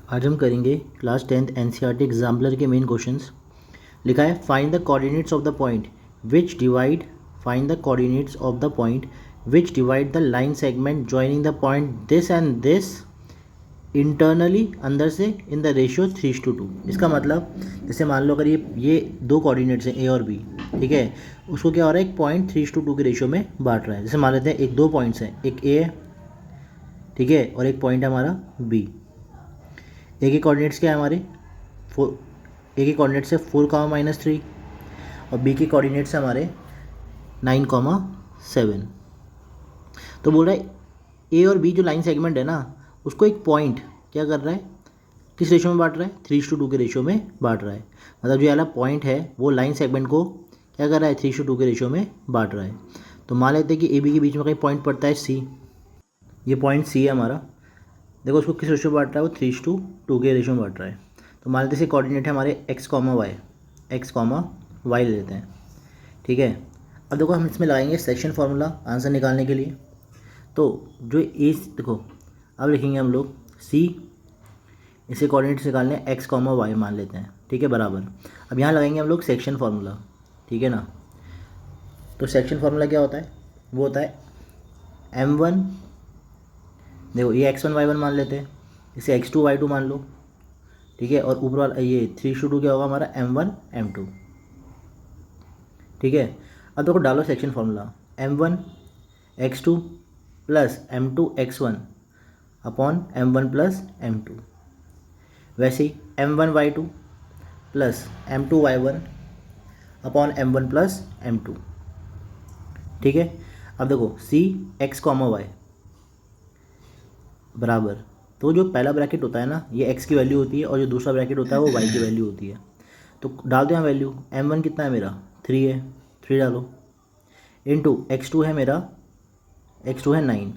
आज हम करेंगे क्लास 10th एनसीईआरटी एग्जाम्पलर के मेन क्वेश्चंस। लिखा है find the coordinates of the point which divide find the coordinates of the point which divide the line segment joining the point this and this internally अंदर से in the ratio 3:2। इसका मतलब जैसे मान लो अगर ये दो कोऑर्डिनेट्स हैं ए और बी, ठीक है, उसको क्या हो रहा है, एक पॉइंट 3:2 के रेशियो में बांट रहा है। जैसे मान लेते हैं एक दो पॉइंट्स हैं, एक ए है, ठीक है, और एक पॉइंट है हमारा बी। ए के कोऑर्डिनेट्स क्या है हमारे ए के कोऑर्डिनेट्स है 4, -3 और बी के कोऑर्डिनेट्स है हमारे 9, 7। तो बोल रहा है ए और बी जो लाइन सेगमेंट है ना, उसको एक पॉइंट क्या कर रहा है, किस रेशियो में बांट रहा है, 3:2 के रेशियो में बांट रहा है। मतलब जो वाला पॉइंट है वो लाइन सेगमेंट को क्या कर रहा है, 3:2 के रेशियो में बांट रहा है। तो मान लेते हैं कि ए बी के बीच में कहीं पॉइंट पड़ता है सी। ये पॉइंट सी है हमारा, देखो उसको किस रेशियो में बांट रहा है, वो 3:2 के रेशियो में बांट रहा है। तो मान लेते हैं कोऑर्डिनेट है हमारे x, y ले लेते हैं, ठीक है। अब देखो हम इसमें लगाएंगे सेक्शन फार्मूला आंसर निकालने के लिए। तो जो ए देखो अब लिखेंगे हम लोग c, इसे कोऑर्डिनेट्स निकालने x, y मान लेते हैं, ठीक है, बराबर। अब यहाँ लगाएंगे हम लोग सेक्शन फार्मूला, ठीक है ना। तो सेक्शन फार्मूला क्या होता है, वो होता है m1, देखो ये x1 y1 मान लेते हैं, इसे x2 y2 मान लो, ठीक है, और ऊपर वाला ये 3:2 क्या होगा हमारा m1 m2, ठीक है। अब देखो डालो section formula, m1 x2 plus m2 x1 upon m1 plus m2, वैसे ही m1 y2 plus m2 y1 upon m1 plus m2, ठीक है। अब देखो c x, y बराबर, तो जो पहला ब्रैकेट होता है ना, ये x की वैल्यू होती है, और जो दूसरा ब्रैकेट होता है वो y की वैल्यू होती है। तो डाल दो यहाँ वैल्यू, m1 कितना है मेरा 3 है, 3 डालो, इनटू x2 है मेरा, x2 है 9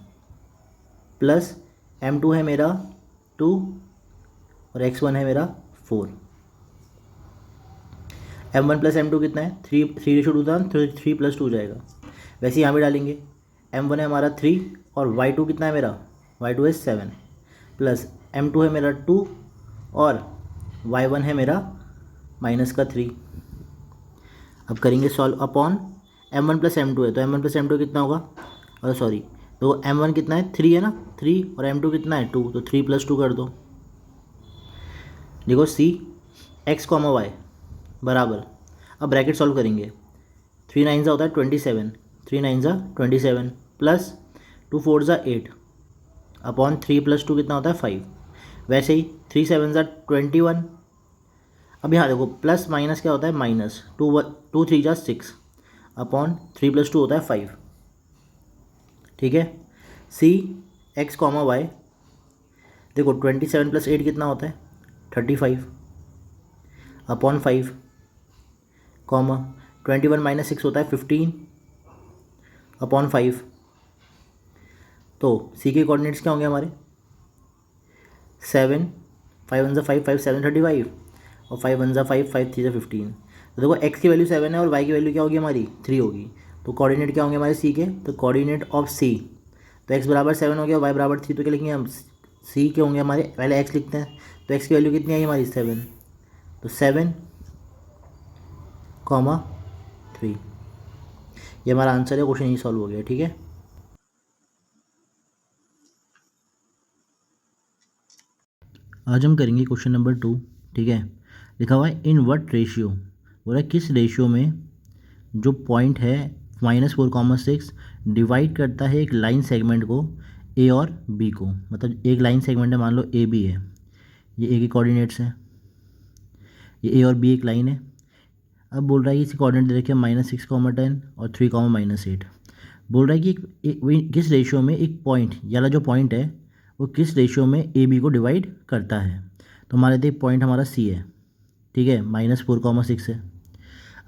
प्लस m2 है मेरा 2 और x1 है मेरा 4। m1 प्लस m2 कितना है 3:2 था, 3 + 2 हो जाएगा। वैसे यहाँ भी डालेंगे, m1 है हमारा 3 और y2 कितना है मेरा, y2 है 7 प्लस m2 है मेरा 2 और y1 है मेरा -3। अब करेंगे solve upon m1 plus m2 है, तो m1 प्लस m2 कितना होगा, और सॉरी, तो m1 कितना है 3 है ना, 3 और m2 कितना है 2, तो 3 + 2 कर दो। देखो c x, y बराबर, अब ब्रैकेट सॉल्व करेंगे, 3 9 होता है 27, 3 9 27 प्लस 2 4 8 अपॉन 3 + 2 कितना होता है 5। वैसे ही 3 7 21। अब यहाँ देखो प्लस माइनस क्या होता है माइनस, 2 3 6 अपॉन 3 + 2 होता है 5, ठीक है। c x, y देखो 27 + 8 कितना होता है 35 अपॉन 5, 21 - 6 होता है 15 अपॉन 5। तो c के कोऑर्डिनेट्स क्या होंगे हमारे 7, 5 1 5 5 7 35 और 5 1 5 5 3 15। तो देखो x की वैल्यू 7 है और y की वैल्यू क्या होगी हमारी 3 होगी। तो कोऑर्डिनेट क्या होंगे हमारे c के, तो कोऑर्डिनेट ऑफ c, तो x बराबर 7 हो गया, y बराबर 3, तो क्या लिखेंगे हम, c के होंगे हमारे, पहले x लिखते हैं, तो x की वैल्यू कितनी आई हमारी 7, तो 7, 3। ये हमारा आंसर है, क्वेश्चन यही सॉल्व हो गया, ठीक है। आज हम करेंगे क्वेश्चन नंबर 2, ठीक है। लिखा हुआ है इन व्हाट रेशियो, बोला किस रेशियो में जो पॉइंट है -4, डिवाइड करता है एक लाइन सेगमेंट को ए और बी को। मतलब एक लाइन सेगमेंट है, मान लो ए बी है, ये ए के कोऑर्डिनेट्स हैं, ये ए और बी एक लाइन है। अब बोल रहा है कि इसी कोऑर्डिनेट दे रखे -6, 10 और 3, -8। बोल रहा है कि किस रेशियो में एक पॉइंट, याला जो पॉइंट है वो किस रेशियो में ए बी को डिवाइड करता है। तो मान लेते हैं पॉइंट हमारा सी है, ठीक है, -4, 6 है।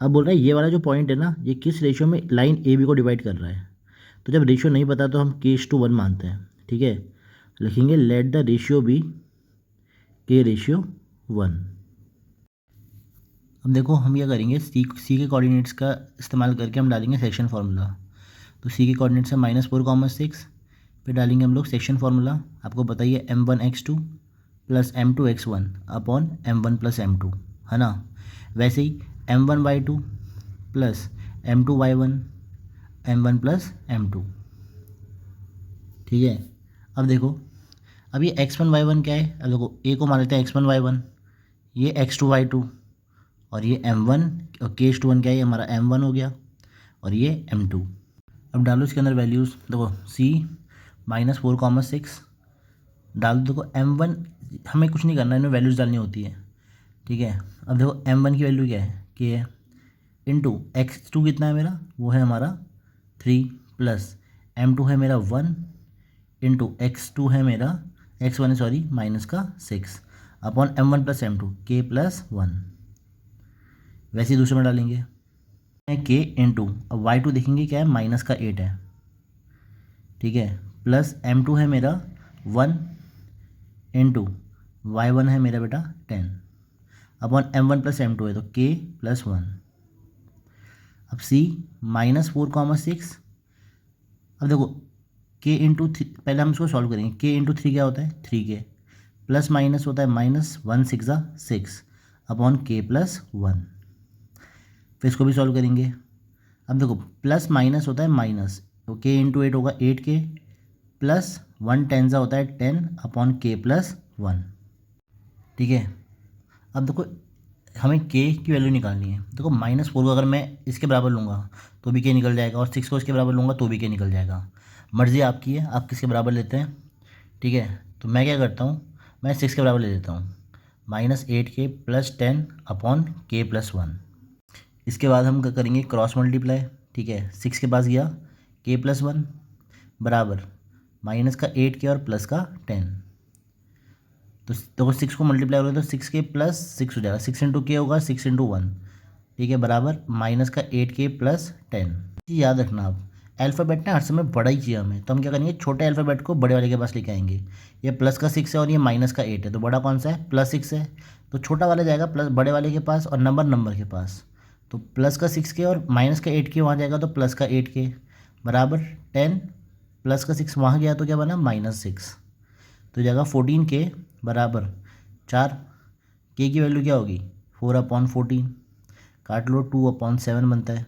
अब बोल रहा है ये वाला जो पॉइंट है ना, ये किस रेशियो में लाइन ए बी को डिवाइड कर रहा है। तो जब रेशियो नहीं पता तो हम k:1 मानते हैं, ठीक है। लिखेंगे let the ratio B k:1। अब देखो हम क्या करेंगे, सी के कोऑर्डिनेट्स का इस्तेमाल करके हम डालेंगे सेक्शन फार्मूला। तो सी के कोऑर्डिनेट्स है -4, 6, फिर डालेंगे हम लोग सेक्शन फार्मूला। आपको बताइए m1 x2 plus m2x1 upon m1 plus m2, है ना। वैसे ही m1y2 plus m2y1 m1 plus m2, ठीक है। अब देखो, अब ये x1 y1 क्या है, अब देखो a को मान लेते हैं x1 y1, ये x2 y2, और ये m1 और k/1 क्या है, ये हमारा m1 हो गया और ये m2। अब डालो इसके अंदर वैल्यूज़, देखो c -4,6 डाल दो। देखो m1 हमें कुछ नहीं करना है, इनमें वैल्यूज़ डालनी होती है, ठीक है। अब देखो m1 की वैल्यू क्या है, k है, इंटू x2 कितना है मेरा, वो है हमारा 3, प्लस m2 है मेरा 1, इंटू x2 है मेरा x1 है सॉरी माइनस का 6, upon m1 plus m2 k plus 1। वैसे ही दूसरे में डालेंगे k इंटू, अब y2 देखेंगे क्या है, माइनस का 8 है, ठीक है, प्लस m2 है मेरा 1, इंटू y1 है मेरा बेटा 10, अपॉन m1 प्लस m2 है तो k प्लस 1। अब c -4,6, अब देखो k इंटू थ्री, पहले हम इसको सॉल्व करेंगे, k इंटू 3 क्या होता है 3k, प्लस माइनस होता है -1 6 6 अपॉन k प्लस 1। फिर इसको भी सॉल्व करेंगे, अब देखो प्लस माइनस होता है माइनस, तो k इंटू 8 होगा 8k, प्लस 1 10 होता है 10 अपॉन k प्लस 1, ठीक है। अब देखो हमें k की वैल्यू निकालनी है, देखो -4 को अगर मैं इसके बराबर लूँगा तो भी k निकल जाएगा, और 6 को इसके बराबर लूँगा तो भी k निकल जाएगा, मर्ज़ी आपकी है आप किसके बराबर लेते हैं, ठीक है। तो मैं क्या करता हूँ, मैं 6 के बराबर ले लेता हूँ, -8k plus 10 upon k plus 1। इसके बाद हम करेंगे क्रॉस मल्टीप्लाई, ठीक है, 6 के पास गया k प्लस 1 बराबर माइनस का 8k और प्लस का 10, तो देखो 6 को मल्टीप्लाई करोगे तो 6k प्लस 6 हो जाएगा, 6 इंटू के होगा 6 इंटू 1, ठीक है, बराबर माइनस का 8k प्लस 10। याद रखना आप, अल्फ़ाबेट ना हर समय बड़ा ही चाहिए हमें, तो हम क्या करेंगे छोटे अल्फ़ाबेट को बड़े वाले के पास लेके आएंगे। ये प्लस का 6 है और ये माइनस का 8 है, तो बड़ा कौन सा है, +6 है, तो छोटा वाला जाएगा प्लस बड़े वाले के पास और नंबर के पास, तो प्लस का 6k और माइनस का 8k वहाँ जाएगा, तो प्लस का 8k बराबर 10, प्लस का 6 वहाँ गया तो क्या बना -6, तो जाएगा 14k बराबर 4, k की वैल्यू क्या होगी 4/14, काट लो 2/7 बनता है,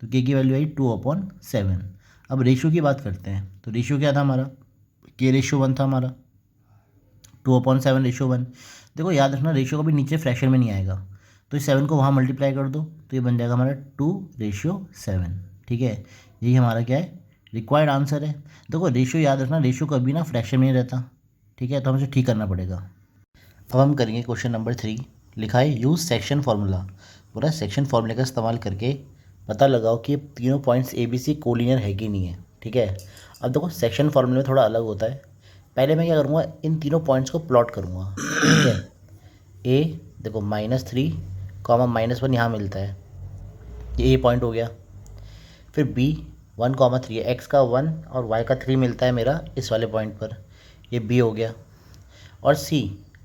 तो k की वैल्यू आई 2/7। अब रेशियो की बात करते हैं, तो रेशियो क्या था हमारा, k/1 था हमारा, 2/7 रेशियो 1। देखो याद रखना रेशियो कभी नीचे फ्रैक्शन में नहीं आएगा, तो इस 7 को वहाँ मल्टीप्लाई कर दो तो ये बन जाएगा हमारा 2/7, ठीक है। यही हमारा क्या है, रिक्वायर्ड आंसर है। देखो रेशियो याद रखना, रेशियो कभी ना फ्रैक्शन में नहीं रहता, ठीक है, तो हमें इसे ठीक करना पड़ेगा। अब हम करेंगे क्वेश्चन नंबर 3, लिखा है यूज़ सेक्शन फार्मूला, पूरा सेक्शन फार्मूले का इस्तेमाल करके पता लगाओ कि ये तीनों points A B C collinear है कि नहीं है, ठीक है। अब देखो सेक्शन फार्मूले में थोड़ा अलग होता है, पहले मैं क्या करूँगा, इन तीनों पॉइंट्स को प्लॉट करूँगा, ठीक है। ए देखो -3, -1 यहाँ मिलता है, ये ए पॉइंट हो गया। फिर बी 1,3 है, एक्स का 1 और वाई का 3 मिलता है मेरा इस वाले पॉइंट पर, ये बी हो गया। और सी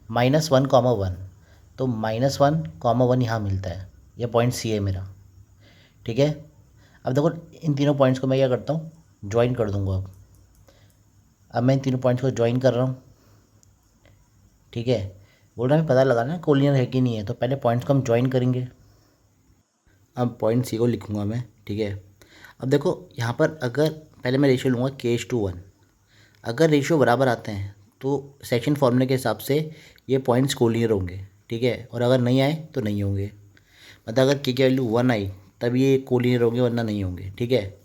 -1,1, तो -1,1 यहाँ मिलता है, यह पॉइंट सी है मेरा, ठीक है। अब देखो इन तीनों पॉइंट्स को मैं क्या करता हूँ, ज्वाइन कर दूँगा। अब मैं इन तीनों पॉइंट्स को ज्वाइन कर रहा हूँ, ठीक है। बोल रहा है पता लगाना है कोलिनियर है कि नहीं है, तो पहले पॉइंट्स को हम ज्वाइन करेंगे। अब पॉइंट सी को लिखूँगा मैं, ठीक है। अब देखो यहाँ पर अगर पहले मैं रेशियो लूँगा k/1, अगर रेशियो बराबर आते हैं तो सेक्शन फार्मूले के हिसाब से ये पॉइंट्स कोलिनियर होंगे, ठीक है, और अगर नहीं आए तो नहीं होंगे, मतलब अगर k की वैल्यू 1 आई तब ये कोलिनियर होंगे वरना नहीं होंगे, ठीक है।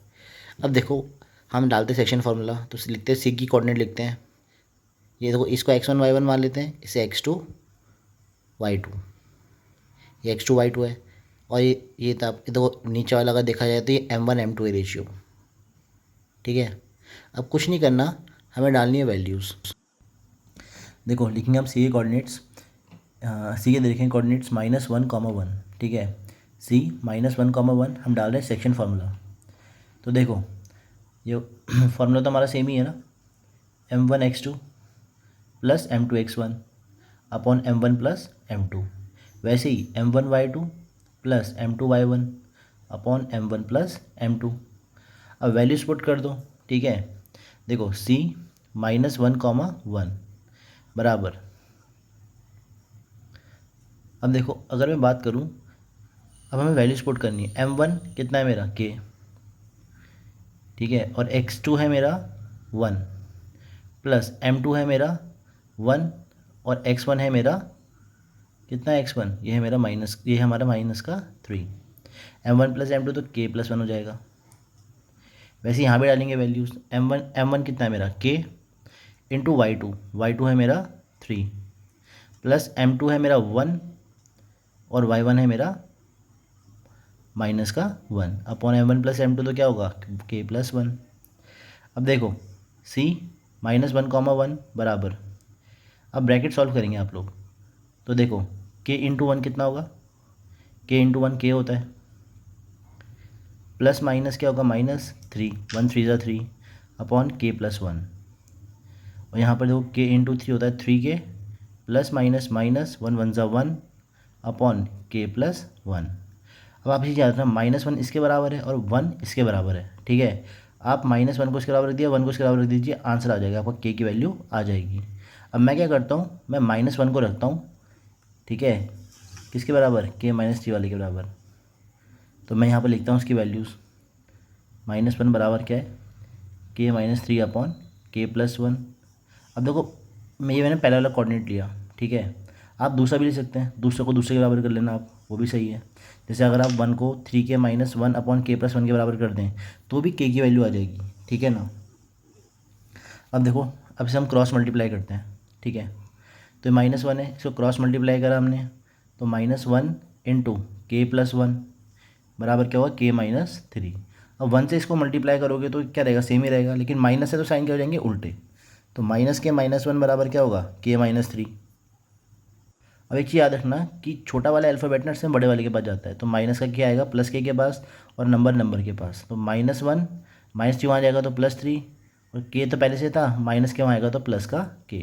अब देखो हम डालते सेक्शन फार्मूला, तो लिखते हैं सी की कोऑर्डिनेट लिखते हैं, ये देखो इसको x1 y1 मान लेते हैं, इसे x2 y2, ये x2 y2 है, और ये तब देखो नीचे वाला अगर देखा जाए तो ये m1 m2 है रेशियो, ठीक है। अब कुछ नहीं करना, हमें डालनी है वैल्यूज़। देखो लिखेंगे आप सी के कोऑर्डिनेट्स, सी के देखेंगे कोऑर्डिनेट्स -1,1, ठीक है, सी -1,1 हम डाल रहे हैं सेक्शन फार्मूला। तो देखो ये फार्मूला तो हमारा सेम ही है ना, m1 x2 plus m2 x1 upon m1 plus m2, वैसे ही m1 y2 plus m2 y1 upon m1 plus m2। अब वैल्यूज पुट कर दो, ठीक है। देखो c -1,1 बराबर अब देखो अगर मैं बात करूँ, अब हमें वैल्यूज पुट करनी है। m1 कितना है मेरा k, ठीक है, और x2 है मेरा 1, प्लस m2 है मेरा 1, और x1 है मेरा कितना है x1, ये है मेरा माइनस, ये है हमारा माइनस का 3। m1 प्लस m2 तो k प्लस 1 हो जाएगा। वैसे यहाँ भी डालेंगे वैल्यूज़। m1 कितना है मेरा k इंटू y2 है मेरा 3, प्लस m2 है मेरा 1, और y1 है मेरा माइनस का 1 अपॉन m1 प्लस m2 तो क्या होगा k प्लस 1। अब देखो c -1, बराबर, अब ब्रैकेट सॉल्व करेंगे आप लोग, तो देखो k इंटू 1 कितना होगा, k इंटू 1 k होता है, प्लस माइनस क्या होगा -3, 1 3 ज़ा 3 अपॉन k प्लस 1, और यहाँ पर देखो k इंटू 3 होता है 3k, प्लस माइनस माइनस 1 1 ज़ा 1 अपॉन k प्लस 1। अब आप इसे याद रखना, -1 इसके बराबर है और 1 इसके बराबर है, ठीक है। आप -1 को इसके बराबर रख दिया, 1 को इसके बराबर रख दीजिए, आंसर आ जाएगा, आपका k की वैल्यू आ जाएगी। अब मैं क्या करता हूँ, मैं -1 को रखता हूँ, ठीक है, किसके बराबर, k -3 वाले के बराबर। तो मैं यहाँ पर लिखता हूँ उसकी वैल्यूज़, -1 बराबर क्या है, k -3 अपॉन k प्लस 1। अब देखो मैंने पहला वाला कोऑर्डिनेट लिया, ठीक है, आप दूसरा भी ले सकते हैं, दूसरे को दूसरे के बराबर कर लेना आप, वो भी सही है। जैसे अगर आप 1 को 3k -1 अपॉन k प्लस 1 के बराबर कर दें तो भी k की वैल्यू आ जाएगी, ठीक है ना। अब देखो, अब इसे हम क्रॉस मल्टीप्लाई करते हैं, ठीक है, तो -1 है, इसको क्रॉस मल्टीप्लाई करा हमने, तो -1 इंटू k प्लस 1 बराबर क्या होगा k -3। अब 1 से इसको मल्टीप्लाई करोगे तो क्या रहेगा, सेम ही रहेगा, लेकिन माइनस है तो साइन क्या हो जाएंगे उल्टे, तो -1 बराबर क्या होगा k -3। अब एक चीज़ याद रखना कि छोटा वाला अल्फ़ाबेट ना इसमें बड़े वाले के पास जाता है, तो माइनस का क्या आएगा प्लस के पास, और नंबर के पास, तो -1 -3 वहाँ जाएगा तो +3, और के तो पहले से था, माइनस के वहाँ आएगा तो प्लस का के,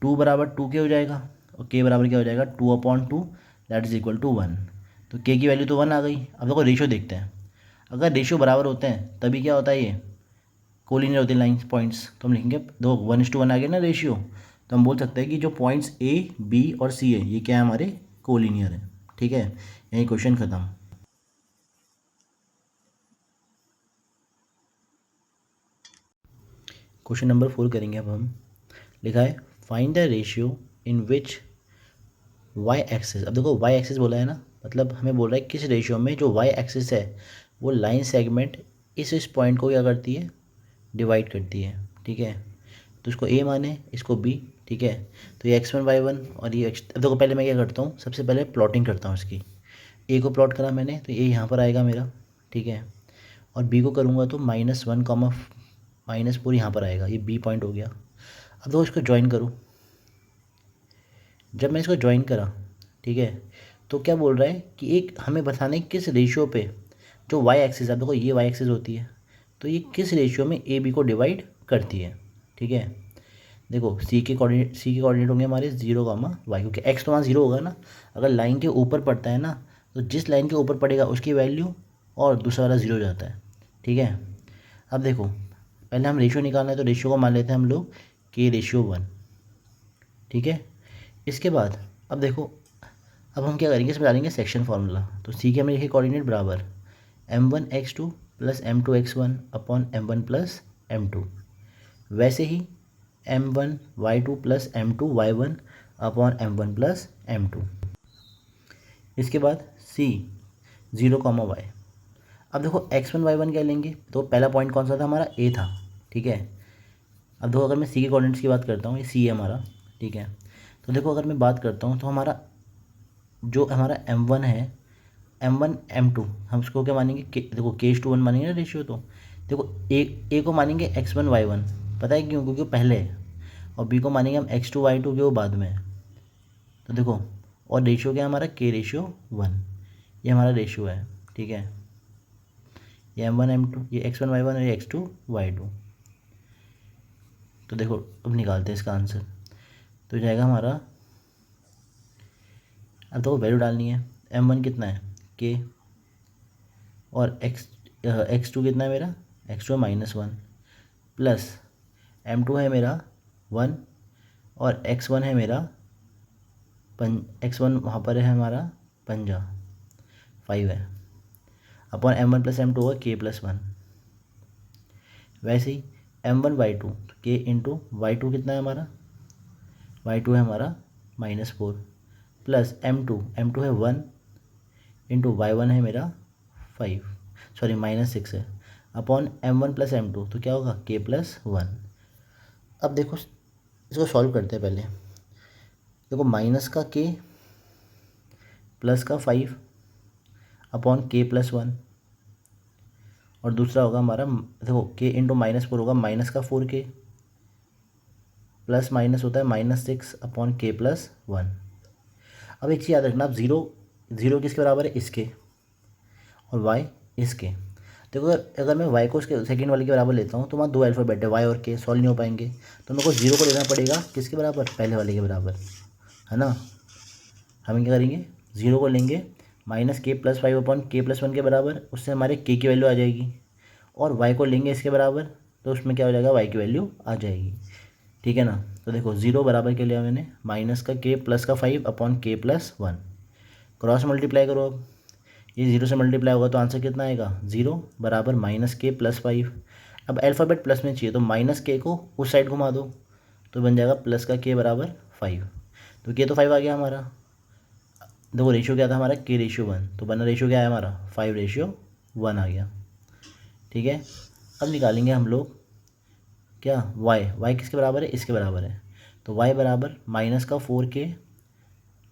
2 बराबर 2k हो जाएगा, और के बराबर क्या हो जाएगा 2/2, दैट इज़ इक्वल टू 1। तो के की वैल्यू तो 1 आ गई। अब देखो रेशो देखते हैं, अगर रेशो बराबर होते हैं तभी क्या होता है, ये कोलिनियर होते हैं लाइन्स पॉइंट्स, तो हम लिखेंगे दो 1:1 आ गया ना रेशियो, तो हम बोल सकते हैं कि जो पॉइंट्स ए बी और सी है ये क्या है, हमारे कोलिनियर है, ठीक है। यही क्वेश्चन खत्म। क्वेश्चन नंबर 4 करेंगे अब हम। लिखा है find the ratio in which y axis. अब देखो वाई एक्सिस बोला है ना, मतलब हमें बोल रहा है किस रेशियो में जो वाई एक्सिस है वो लाइन सेगमेंट इस पॉइंट को क्या करती है, डिवाइड करती है, ठीक है। तो इसको ए माने, इसको बी, ठीक है। तो ये x1 y1 और ये अब देखो पहले मैं क्या करता हूँ, सबसे पहले प्लॉटिंग करता हूँ इसकी। ए को प्लॉट करा मैंने तो ये यहाँ पर आएगा मेरा, ठीक है, और बी को करूँगा तो -1, -4 यहाँ पर आएगा, ये बी पॉइंट हो गया। अब देखो इसको ज्वाइन करूँ, जब मैं इसको ज्वाइन करा, ठीक है, तो क्या बोल रहा है कि एक हमें बताना है किस रेशियो पे जो वाई एक्सिस है, देखो ये वाई एक्सिस होती है, तो ये किस रेशियो में ए बी को डिवाइड करती है, ठीक है। देखो सी के कोऑर्डिनेट होंगे हमारे 0, क्योंकि एक्स तो वहाँ 0 होगा ना, अगर लाइन के ऊपर पड़ता है ना, तो जिस लाइन के ऊपर पड़ेगा उसकी वैल्यू और दूसरा वाला 0 हो जाता है, ठीक है। अब देखो पहले हम रेशियो निकालना है, तो रेशियो को मान लेते हैं हम लोग k/1, ठीक है। इसके बाद अब देखो, अब हम क्या करेंगे, इसमें डालेंगे सेक्शन फार्मूला। तो सी के हमें लिखे कोऑर्डिनेट बराबर m1x2 plus m2x1 upon m1 plus m2, वैसे ही m1y2 plus m2y1 upon m1 plus m2। इसके बाद c 0, y। अब देखो x1 y1 क्या लेंगे, तो पहला पॉइंट कौन सा था हमारा, a था, ठीक है। अब देखो अगर मैं c के कोऑर्डिनेट्स की बात करता हूँ, ये c है हमारा, ठीक है। तो देखो अगर मैं बात करता हूँ तो हमारा जो हमारा m1 है, m1 m2 हम उसको क्या मानेंगे, देखो k/1 मानेंगे ना रेशियो, तो देखो ए को मानेंगे x1 y1, पता है क्यों, क्योंकि वो पहले है, और बी को मानेंगे हम x2 y2 के वो बाद में है। तो देखो और रेशियो क्या है हमारा k/1, ये हमारा रेशियो है, ठीक है। ये m1 m2, ये x1 y1 और ये x2 y2। तो देखो अब निकालते हैं इसका आंसर, तो जाएगा हमारा, अब देखो वैल्यू डालनी है, m1 कितना है k, और x2 कितना है मेरा, x2 -1, प्लस m2 है मेरा 1, और x1 है मेरा x1 वहाँ पर है हमारा पंजा 5 है, अपॉन m1 प्लस m2 होगा k+1। वैसे ही m1 y2 तो k इंटू y2 कितना है हमारा, y2 है हमारा -4 प्लस m2 है 1 इंटू y1 है मेरा 5 सॉरी -6 है, अपॉन m1 प्लस m2 तो क्या होगा k+1। अब देखो इसको सॉल्व करते हैं पहले। देखो माइनस का k प्लस का 5 अपॉन k+1 और दूसरा होगा हमारा, देखो k इंटू -4 होगा माइनस का 4k प्लस माइनस होता है -6 अपॉन k+1। अब एक चीज़ याद रखना, आप ज़ीरो किसके बराबर है, इसके, और y इसके। देखो अगर मैं y को उसके सेकेंड वाले के बराबर लेता हूँ तो वहाँ 2 अल्फ़ाबेट है y और k, सॉल्व नहीं हो पाएंगे, तो मेरे को 0 को लेना पड़ेगा किसके बराबर, पहले वाले के बराबर, है ना। हम क्या करेंगे, 0 को लेंगे -k+5 अपॉन k+1 के बराबर, उससे हमारे k की वैल्यू आ जाएगी, और y को लेंगे इसके बराबर तो उसमें क्या हो जाएगा, y की वैल्यू आ जाएगी, ठीक है ना। तो देखो 0 बराबर के लिया मैंने माइनस का k प्लस का 5 अपॉन k+1, क्रॉस मल्टीप्लाई करो। अब ये 0 से मल्टीप्लाई होगा तो आंसर कितना आएगा, 0 बराबर -k प्लस 5। अब अल्फ़ाबेट प्लस में चाहिए तो -k को उस साइड घुमा दो तो बन जाएगा प्लस का k बराबर 5, तो k तो 5 आ गया हमारा। देखो रेशियो क्या था हमारा, k/1, तो बना रेशियो क्या है हमारा 5/1 आ गया, ठीक है। अब निकालेंगे हम लोग क्या, y किसके बराबर है, इसके बराबर है, तो y बराबर माइनस का 4k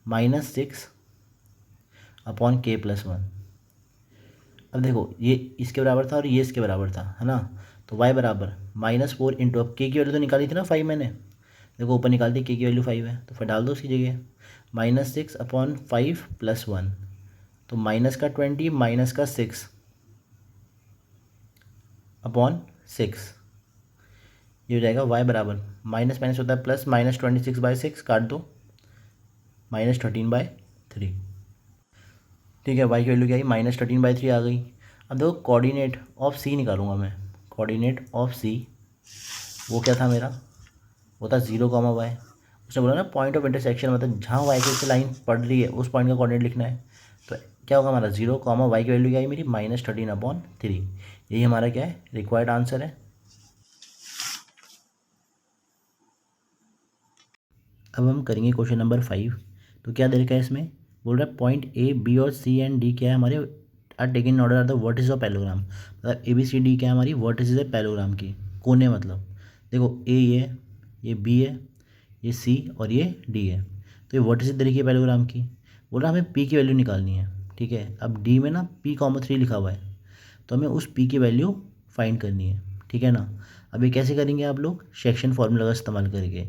-6 अपॉन k+1। अब देखो ये इसके बराबर था और ये इसके बराबर था, है ना, तो y बराबर -4 इंटू, अब k की वैल्यू तो निकाली थी ना 5 मैंने, देखो ऊपर निकाल दी, k की वैल्यू 5 है तो फिर डाल दो उसकी जगह, -6 अपॉन 5 + 1, तो -20 माइनस का 6 अपॉन 6, ये हो जाएगा y बराबर माइनस माइनस होता है प्लस, -26/6 काट दो, -13/3, ठीक है। y की वैल्यू क्या आई, -13/3 आ गई। अब देखो कोऑर्डिनेट ऑफ c निकालूंगा मैं, कोऑर्डिनेट ऑफ c वो क्या था मेरा, वो था 0, y। उसने बोला ना पॉइंट ऑफ इंटरसेक्शन, मतलब जहाँ y की लाइन पड़ रही है उस पॉइंट का कोऑर्डिनेट लिखना है, तो क्या होगा हमारा 0, y की वैल्यू क्या है मेरी -13/3, यही हमारा क्या है रिक्वायर्ड आंसर है। अब हम करेंगे क्वेश्चन नंबर 5। तो क्या दे रखा है इसमें, बोल रहा है पॉइंट A, B और C एंड D क्या है हमारे, are taken in order are the vertices of parallelogram, मतलब ABCD क्या है हमारी वर्टिसेस है पैरेललोग्राम की, कोने मतलब। देखो A ये B है, ये C और ये D है, तो ये वर्टिसेस दे रखी है पैरेललोग्राम की। बोल रहा है हमें P की वैल्यू निकालनी है, ठीक है। अब D में ना P,3 लिखा हुआ है, तो हमें उस P की वैल्यू फाइंड करनी है, ठीक है ना। अब ये कैसे करेंगे आप लोग, सेक्शन फार्मूला का इस्तेमाल करके।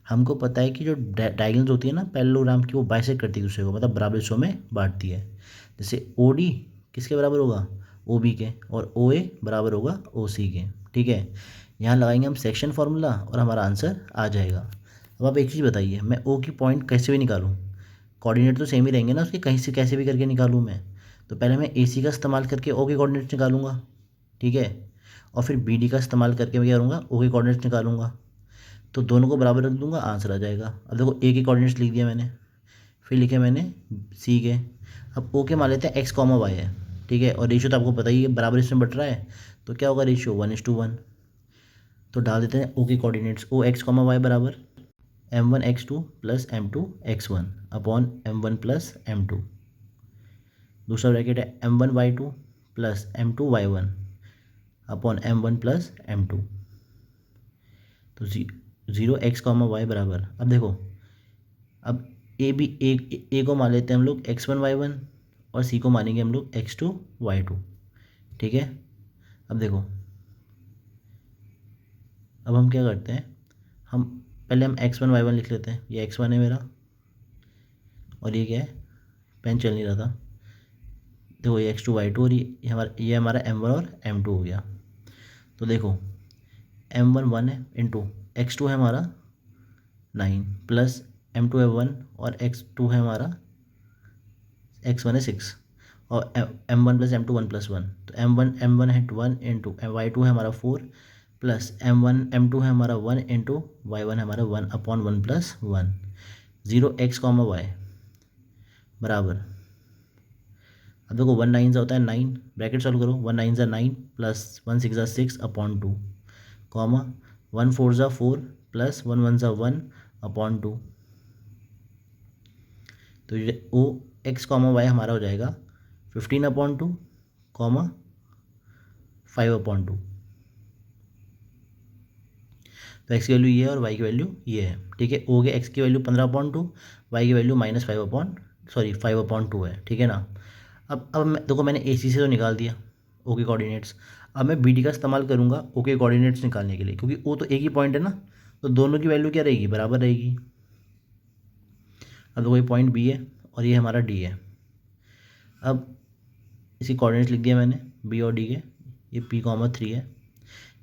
हमको पता है कि जो डायगोनल्स होती है ना पैरेललोग्राम की, वो बाइसेक्ट करती है दूसरे को, मतलब बराबर हिस्सों में बांटती है। जैसे OD किसके बराबर होगा, OB के, और OA बराबर होगा OC के, ठीक है। यहाँ लगाएंगे हम सेक्शन फार्मूला और हमारा आंसर आ जाएगा। अब आप एक चीज़ बताइए, मैं O की पॉइंट कैसे भी निकालूँ, कोऑर्डिनेट तो सेम ही रहेंगे ना उसके, कहीं से कैसे भी करके निकालूँ मैं, तो पहले मैं AC का इस्तेमाल करके O के कोऑर्डिनेट्स निकालूंगा, ठीक है, और फिर BD का इस्तेमाल करके मैं क्या करूँगा, O के कोऑर्डिनेट्स निकालूंगा, तो दोनों को बराबर रख दूंगा, आंसर आ जाएगा। अब देखो A के कोऑर्डिनेट्स लिख दिया मैंने, फिर लिखे मैंने C के। अब O के मान लेते हैं x, y है, ठीक है, और रेशियो तो आपको पता ही है बराबर इसमें बट रहा है, तो क्या होगा रेशियो 1:1। तो डाल देते हैं O के कोऑर्डिनेट्स, OX, y बराबर m1x2 plus m2x1 upon m1 plus m2, दूसरा ब्रैकेट है m1y2 plus m2y1 upon m1 plus m2, तो 0x, y बराबर, अब देखो अब ए को मान लेते हैं हम लोग x1 y1 और C को मानेंगे हम लोग x2 y2, ठीक है। अब देखो अब हम क्या करते हैं, हम पहले हम x1 y1 लिख लेते हैं, ये x1 है मेरा और ये क्या है, पेन चल नहीं रहा था, देखो ये x2 y2 और ये हमारा m1 और m2 हो गया। तो देखो m1 1 है इंटू x2 है हमारा 9 प्लस m2 है 1 और x2 है हमारा x1 है 6 और m1 प्लस m2 1+1, तो m1 है 1 इंटू y2 है हमारा 4 प्लस m2 है हमारा 1 इंटू y1 है हमारा 1 अपॉन 1+1, 0x, y बराबर, अब देखो 1 9 होता है 9, ब्रैकेट सॉल्व करो, 1 9 9 plus 1 6 6 upon 2, comma 1 4 4 plus 1 1 1 upon 2। तो ये ओ एक्स कॉमा वाई हमारा हो जाएगा 15 अपॉन 2, कॉमा 5 अपॉन 2। तो एक्स की वैल्यू ये है और वाई की वैल्यू ये है, ठीक है। ओ के एक्स की वैल्यू 15/2, वाई की वैल्यू -5/2 है, ठीक है ना। अब मैं देखो, मैंने ए सी से तो निकाल दिया ओ के कोऑर्डिनेट्स। अब मैं बी डी का इस्तेमाल करूँगा ओ के कोऑर्डिनेट्स निकालने के लिए, क्योंकि ओ तो एक ही पॉइंट है ना, तो दोनों की वैल्यू क्या रहेगी, बराबर रहेगी। अब देखो ये पॉइंट बी है और ये हमारा डी है। अब इसकी कोऑर्डिनेट्स लिख दिया मैंने बी और डी के, ये P,3 है।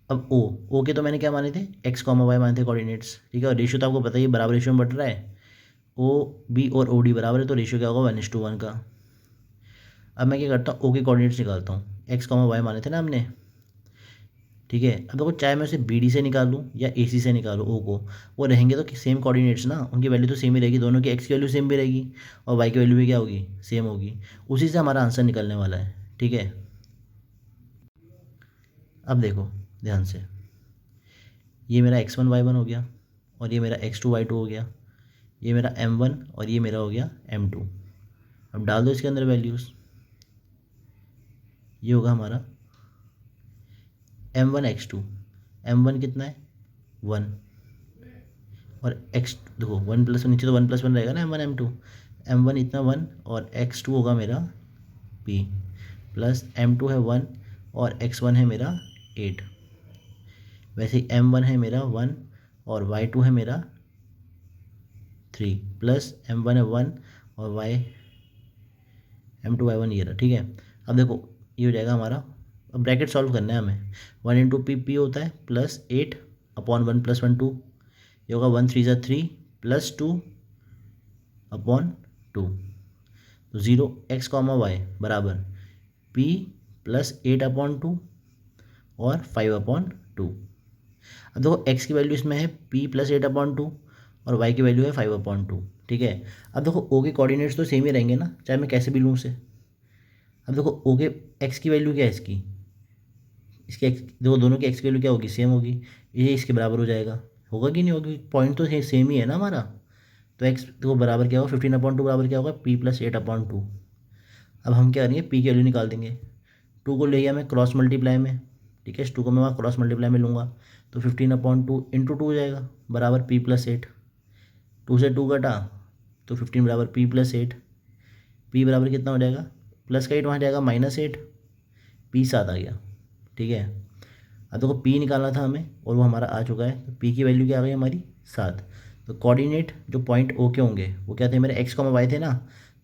अब ओ के तो मैंने क्या माने थे, एक्स कॉमा वाई माने थे कोऑर्डिनेट्स, ठीक है। और रेशियो तो आपको पता ही है, बराबर रेशियो में बढ़ रहा है, ओ बी और ओ डी बराबर है, तो रेशियो क्या होगा 1:1 का। अब मैं क्या करता हूँ, ओ के कोऑर्डिनेट्स निकालता हूँ, एक्स कॉमा वाई माने थे ना हमने, ठीक है। अब देखो चाहे मैं उसे बी डी से निकालूँ या ए सी से निकालूँ ओ को, वो रहेंगे तो सेम कोऑर्डिनेट्स ना, उनकी वैल्यू तो सेम ही रहेगी, दोनों की एक्स की वैल्यू सेम भी रहेगी और वाई की वैल्यू भी क्या होगी, सेम होगी। उसी से हमारा आंसर निकलने वाला है, ठीक है। अब देखो ध्यान से, ये मेरा x1 y1 हो गया और ये मेरा x2 y2 हो गया, ये मेरा m1 और ये मेरा हो गया m2। अब डाल दो इसके अंदर वैल्यूज़, ये होगा हमारा m1 x2, m1 कितना है 1 और x देखो 1 + 1, नीचे तो 1 + 1 रहेगा ना, m1 m2, m1 इतना 1 और x2 होगा मेरा p प्लस m2 है 1 और x1 है मेरा 8। वैसे ही m1 है मेरा 1 और y2 है मेरा 3 प्लस m1 है 1 और m2 y1 ये रहा, ठीक है। अब देखो ये हो जाएगा हमारा, अब ब्रैकेट सॉल्व करना है हमें, 1 × p होता है प्लस 8 अपॉन 1 + 1 2, ये होगा 1 3 = 3 प्लस 2 अपॉन 2। तो 0 x कॉमा वाई बराबर p प्लस 8/2 और 5/2। अब देखो x की वैल्यू इसमें है p प्लस 8/2 और y की वैल्यू है 5/2, ठीक है। अब देखो o के कोऑर्डिनेट्स तो सेम ही रहेंगे ना, चाहे मैं कैसे भी लूँ उसे। अब देखो o के x की वैल्यू क्या है, इसकी x देखो, दोनों की x की वैल्यू क्या होगी, सेम होगी, ये इसके बराबर हो जाएगा, होगा कि नहीं होगी, पॉइंट तो सेम ही है ना हमारा। तो x देखो बराबर क्या होगा, 15/2 बराबर क्या होगा, p प्लस 8/2। अब हम क्या करेंगे, p की वैल्यू निकाल देंगे। 2 को ले लिया मैं क्रॉस मल्टीप्लाई में, ठीक है, इस 2 को मैं वहाँ क्रॉस मल्टीप्लाई में लूँगा, तो 15/2 × 2 हो जाएगा बराबर p प्लस 8। 2 से 2 घटा तो 15 बराबर p प्लस 8, p बराबर कितना हो जाएगा, प्लस का 8 वहाँ जाएगा -8, p 7 आ गया, ठीक है। अब देखो p निकालना था हमें और वो हमारा आ चुका है, तो p की वैल्यू क्या आ गई हमारी 7। तो कोऑर्डिनेट जो पॉइंट ओ के होंगे वो क्या थे, मेरे x कॉमा वाई थे ना,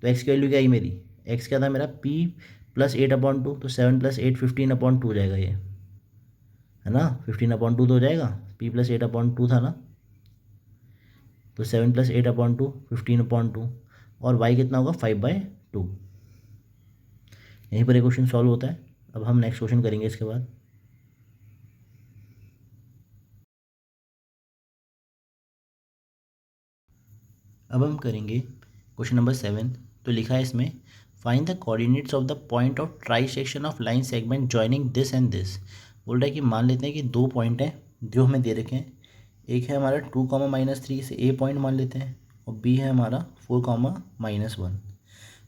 तो x की वैल्यू क्या आई मेरी, x क्या था मेरा p प्लस 8/2, तो 7 + 8 15/2 हो जाएगा, ये है ना, 15/2 तो हो जाएगा, p प्लस 8/2 था ना, तो 7 + 8/2 15/2 और y कितना होगा 5/2। यहीं पर एक क्वेश्चन सॉल्व होता है। अब हम नेक्स्ट क्वेश्चन करेंगे इसके बाद। अब हम करेंगे क्वेश्चन नंबर 7। तो लिखा है इसमें, find the coordinates of the point of try section of line segment joining this and this. बोल रहा है कि मान लेते हैं कि 2 पॉइंट हैं जो हमें दे रखे हैं, एक है हमारा 2, -3 से ए पॉइंट मान लेते हैं और बी है हमारा 4, -1।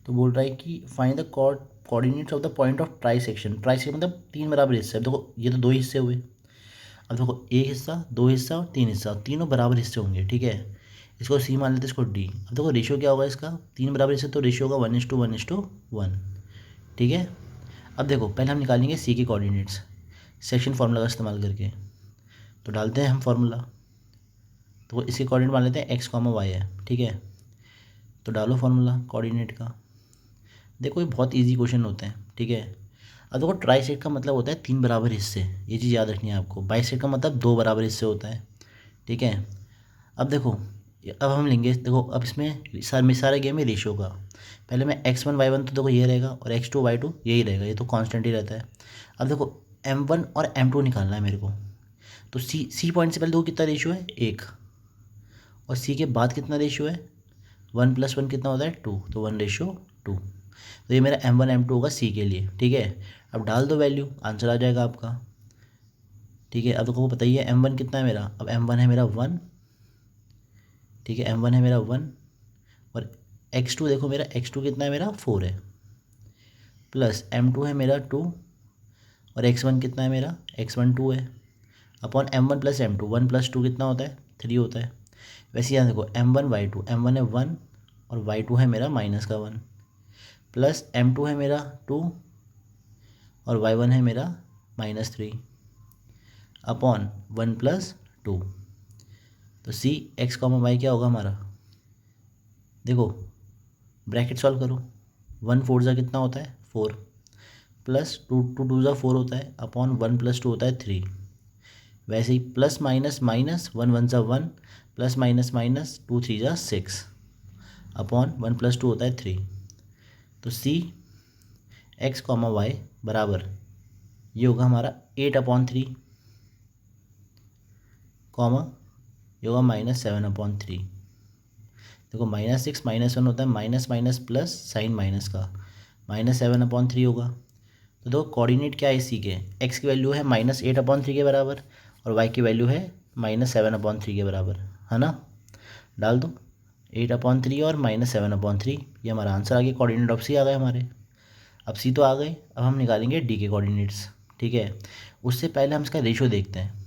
तो बोल रहा है कि find the coordinates of the point of try section. Try section मतलब 3 बराबर हिस्से। अब देखो ये तो 2 हिस्से हुए, अब देखो एक हिस्सा, 2 हिस्सा और 3 हिस्सा, तीनों बराबर हिस्से होंगे, ठीक है। इसको सी मान लेते हैं, इसको डी। अब देखो रेशियो क्या होगा इसका, 3 बराबर हिस्से, तो रेशियो होगा 1:1:1, ठीक है। अब देखो पहले हम निकालेंगे सी के कोऑर्डिनेट्स सेक्शन फार्मूला का इस्तेमाल करके। तो डालते हैं हम फार्मूला, तो इसके कोऑर्डिनेट मान लेते हैं एक्स कॉमा वाई है, ठीक है। तो डालो फार्मूला कोऑर्डिनेट का। देखो ये बहुत इजी क्वेश्चन होते हैं, ठीक है। अब देखो ट्राई सेट का मतलब होता है 3 बराबर हिस्से, ये चीज़ याद रखनी है आपको। बाई सेट का मतलब 2 बराबर हिस्से होता है, ठीक है। अब देखो, अब हम लेंगे, देखो अब इसमें सारा गेम है रेशियो का। पहले मैं x1 y1, तो देखो ये रहेगा, और x2 y2 यही रहेगा, ये तो कांस्टेंट ही रहता है। अब देखो m1 और m2 निकालना है मेरे को। तो सी पॉइंट से पहले देखो कितना रेशियो है 1, और सी के बाद कितना रेशियो है 1 + 1 कितना होता है 2, तो 1:2। तो ये मेरा M1 M2 होगा सी के लिए, ठीक है। अब डाल दो वैल्यू, आंसर आ जाएगा आपका, ठीक है। अब तो पता ही है M1 कितना है मेरा, अब M1 है मेरा 1, ठीक है, M1 है मेरा 1, और X2 देखो मेरा X2 कितना है मेरा 4 है, प्लस M2 है मेरा 2, और X1 कितना है मेरा X1 2 है, अपॉन M1 + M2, 1 + 2 कितना होता है 3 होता है। वैसे यहाँ देखो M1 Y2, M1 है 1 और Y2 है मेरा -1, प्लस M2 है मेरा 2 और Y1 है मेरा -3, अपॉन 1 + 2। तो सी X, Y क्या होगा हमारा, देखो ब्रैकेट सॉल्व करो, 1 4 जा कितना होता है 4, प्लस 2 2 जा 4 होता है, अपॉन 1 + 2 होता है 3। वैसे ही प्लस माइनस माइनस 1 1 जा 1, प्लस माइनस माइनस 2 3 जा 6, अपॉन 1 + 2 होता है 3। तो सी X, Y बराबर ये होगा हमारा 8/3, कॉमा ये होगा -7/3। देखो -6 -1 होता है, minus minus plus sign minus का, -7/3 होगा। तो देखो कोऑर्डिनेट क्या है इसी के, x की वैल्यू है -8/3 के बराबर और y की वैल्यू है -7/3 के बराबर, है ना। डाल दो 8/3 और -7/3, ये हमारा आंसर आ गया, कोऑर्डिनेट ऑफ सी आ गए हमारे। अब सी तो आ गए, अब हम निकालेंगे डी के कोऑर्डिनेट्स, ठीक है। उससे पहले हम इसका रेशियो देखते हैं।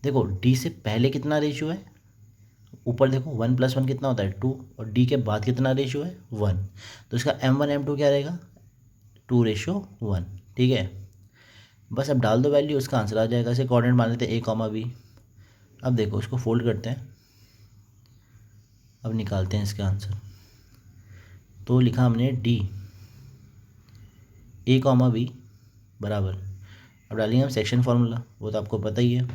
देखो डी से पहले कितना रेशियो है, ऊपर देखो 1 + 1 कितना होता है 2, और डी के बाद कितना रेशियो है 1, तो इसका M1 M2 क्या रहेगा 2:1, ठीक है। बस अब डाल दो वैल्यू, उसका आंसर आ जाएगा। इसे कोऑर्डिनेट मान लेते हैं A, B। अब देखो इसको फोल्ड करते हैं, अब निकालते हैं इसका आंसर। तो लिखा हमने D A, B बराबर, अब डालेंगे हम सेक्शन फार्मूला, वो तो आपको पता ही है।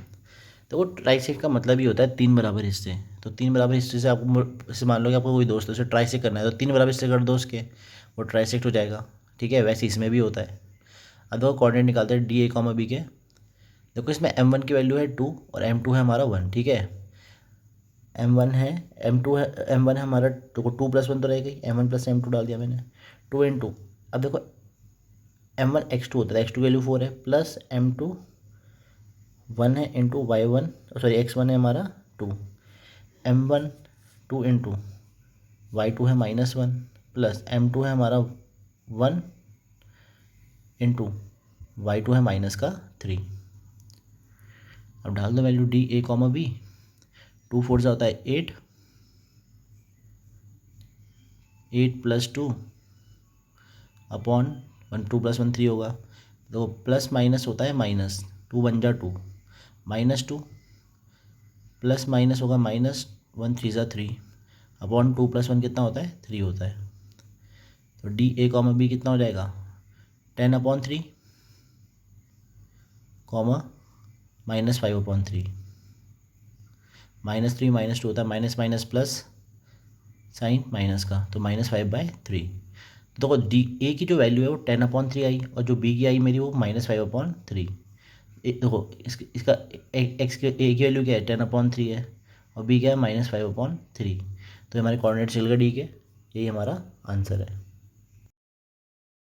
तो वो ट्राइसेक्ट का मतलब ही होता है 3 बराबर हिस्से। तो 3 बराबर हिस्से से आपको, जैसे मान लो कि आपको कोई दोस्त है उसे ट्राइसेक्ट करना है, तो 3 बराबर हिस्से कर दो उसके, वो ट्राइसेक्ट हो जाएगा, ठीक है। वैसे इसमें भी होता है। अब देखो कोऑर्डिनेट निकालते हैं D A, B के। देखो इसमें M1 की वैल्यू है 2 और M2 है हमारा 1, ठीक है। M1 है, M2 है, M1 है हमारा, तो 2 + 1 तो रहेगा ही, M1 + M2 डाल दिया मैंने, 2 × 2। अब देखो M1 X2 होता है, X2 की वैल्यू 4 है, प्लस M2 1 है इंटू Y1, सॉरी X1 है हमारा 2, M1 2 × Y2 है -1, प्लस M2 है हमारा 1 इंटू Y2 है -3। अब डाल दो वैल्यू D A, B। 2 4 से होता है 8, 8 + 2 अपॉन 1, 2 + 1 3 होगा। तो प्लस माइनस होता है माइनस, 2 1 जा 2, -2 प्लस माइनस होगा -1 3 जा 3, अपॉन 2 + 1 कितना होता है 3 होता है। तो D A, B कितना हो जाएगा 10/3, कॉमा -5/3, -3 -2 होता है minus minus plus sign minus का, तो -5/3। तो डी ए की जो वैल्यू है वो 10/3 आई, और जो बी की आई मेरी वो -5/3। देखो इसका एक्स के ए की वैल्यू क्या है 10/3 है, और बी क्या है -5/3। तो हमारे कोऑर्डिनेट चल गए डी के, यही हमारा आंसर है।